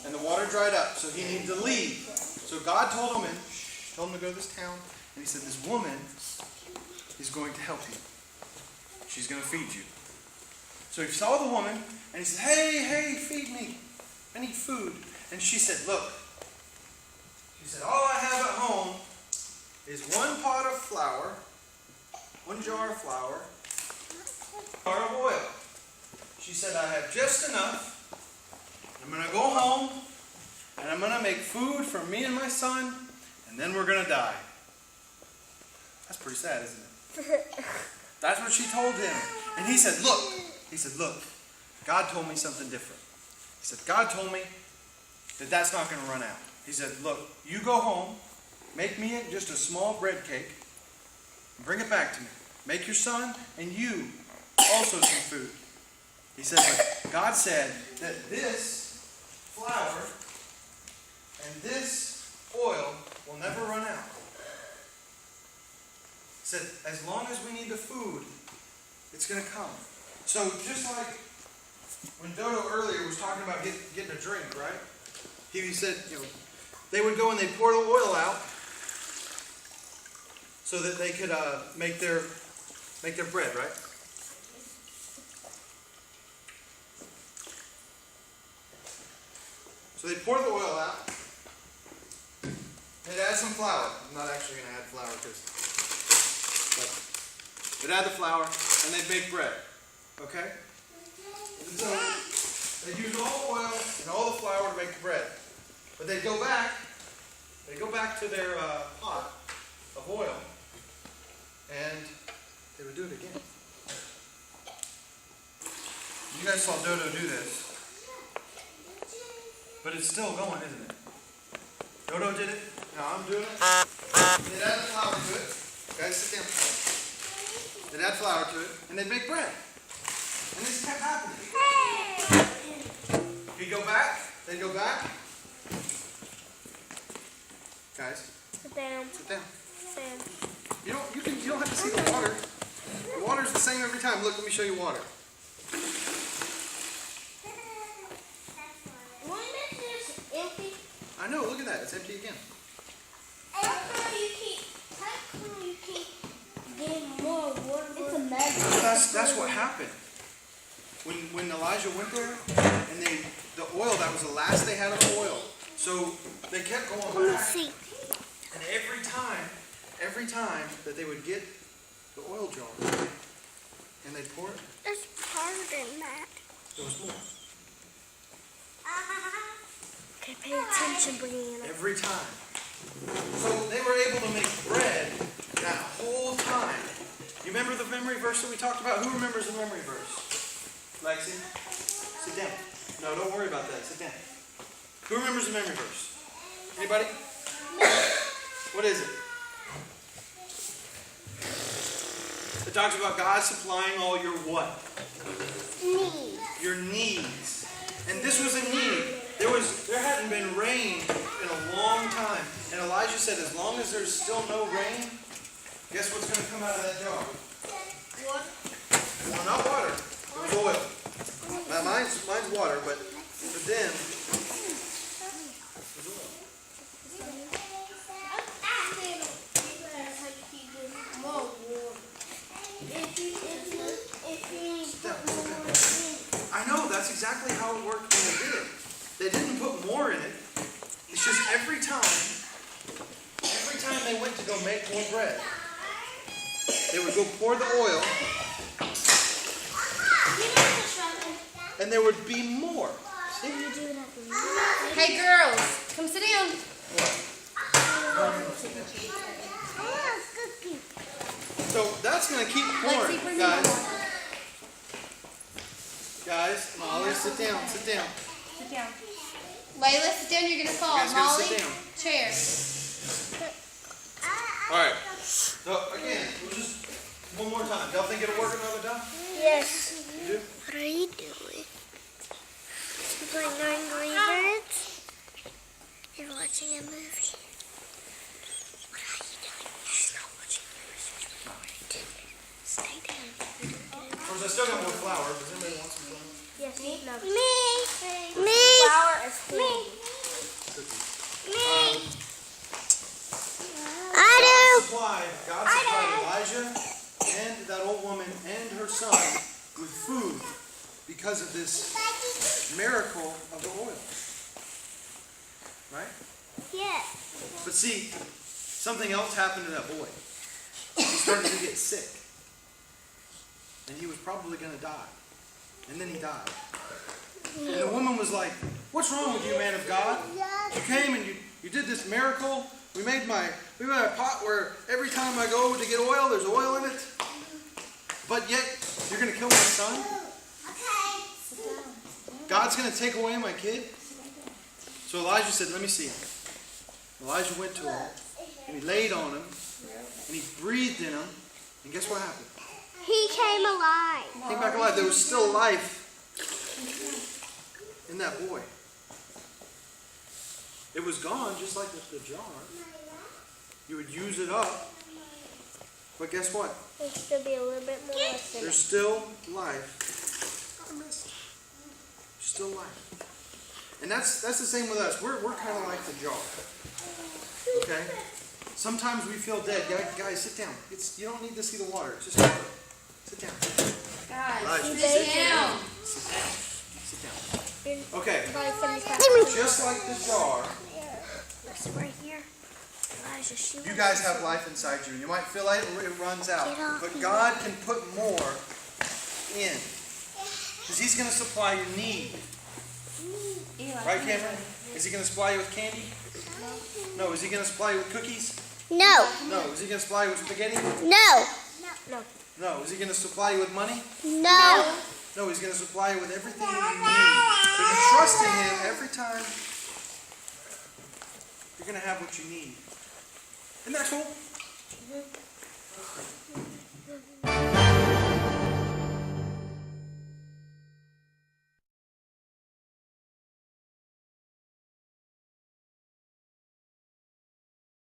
And the water dried up, so he needed to leave. So God told him to go to this town, and he said, this woman is going to help you. She's going to feed you. So he saw the woman, and he said, hey, feed me. I need food. And she said, look. She said, all I have at home is 1 pot of flour, 1 jar of flour, 1 jar of oil. She said, I have just enough. I'm going to go home, and I'm going to make food for me and my son, and then we're going to die. That's pretty sad, isn't it? That's what she told him. And he said, look, God told me something different. He said, God told me that that's not going to run out. He said, look, you go home, make me just a small bread cake, and bring it back to me. Make your son and you also some food. He said, but God said that this flour and this oil will never run out. He said, as long as we need the food, it's going to come. So just like when Dodo earlier was talking about getting a drink, right? He said, they would go and they'd pour the oil out so that they could make their bread, right? So they pour the oil out. They'd add some flour. I'm not actually going to add flour because they'd add the flour and they'd make bread. Okay? And so they'd use all the oil and all the flour to make the bread. But they'd go back to their pot of oil and they would do it again. You guys saw Dodo do this. But it's still going, isn't it? Dodo did it. Now I'm doing it. They'd add the flour to it. Guys, sit down. They'd add flour to it, and they'd make bread. And this kept happening. He'd go back. They'd go back. Guys, sit down. Sit down. Sit down. You don't have to see the water. The water's the same every time. Look, let me show you water. I know, look at that. It's empty again. How come you keep getting more water? It's a magic. That's what happened. When Elijah went there, and the oil, that was the last they had of oil. So they kept going back. And every time that they would get the oil jar, and they'd pour it. There's harder than that. There was more. Okay, pay attention, bringing it up. Every time. So they were able to make bread that whole time. You remember the memory verse that we talked about? Who remembers the memory verse? Lexi? Sit down. No, don't worry about that. Sit down. Who remembers the memory verse? Anybody? What is it? It talks about God supplying all your what? Needs. Your needs. And this was a need. There hadn't been rain in a long time. And Elijah said, as long as there's still no rain, guess what's going to come out of that jar? Water. Well, not water. It was oil. Now, mine's water, but then it was oil. I know, that's exactly how it worked when they did it. They didn't put more in it. It's just every time they went to go make more bread, they would go pour the oil, and there would be more. See? Hey girls, come sit down. So that's going to keep pouring, guys. Guys, Molly, sit down, sit down. Sit down. Layla, sit down, you're going to fall. You guys gotta Molly, sit down. chair. Alright, so again, we'll just, one more time. Y'all think it'll work another time? Yes. You do? What are you doing? You're playing Angry Birds? You're watching a movie? What are you doing? She's not watching movies. Stay down. Of course, I still got more flour. Does anybody want some flour? Yes, me. Me. Flour is son with food because of this miracle of the oil. Right? Yeah. But see, something else happened to that boy. He started to get sick. And he was probably going to die. And then he died. And the woman was like, "What's wrong with you, man of God? You came and you did this miracle. We made a pot where every time I go to get oil, there's oil in it. But yet, you're going to kill my son? God's going to take away my kid?" So Elijah said, "Let me see him." Elijah went to him, and he laid on him, and he breathed in him, and guess what happened? He came alive. He came back alive. There was still life in that boy. It was gone, just like the jar. You would use it up, but guess what? There should be a little bit more left in it. There's still life. Still life. And that's the same with us. We're kind of like the jar. Okay? Sometimes we feel dead. Guys, sit down. You don't need to see the water. Just sit down. Guys, Sit down. Sit down. Okay. Just like the jar, It's right here. you guys have life inside you. You might feel like it runs out. But God can put more in. Because He's going to supply your need. Right, Cameron? Is He going to supply you with candy? No. Is He going to supply you with cookies? No. No. Is He going to supply you with spaghetti? No. No. Is He going to supply you with money? No. No. He's going to supply you with everything that you need. But you trust in Him every time. You're going to have what you need. Isn't that cool?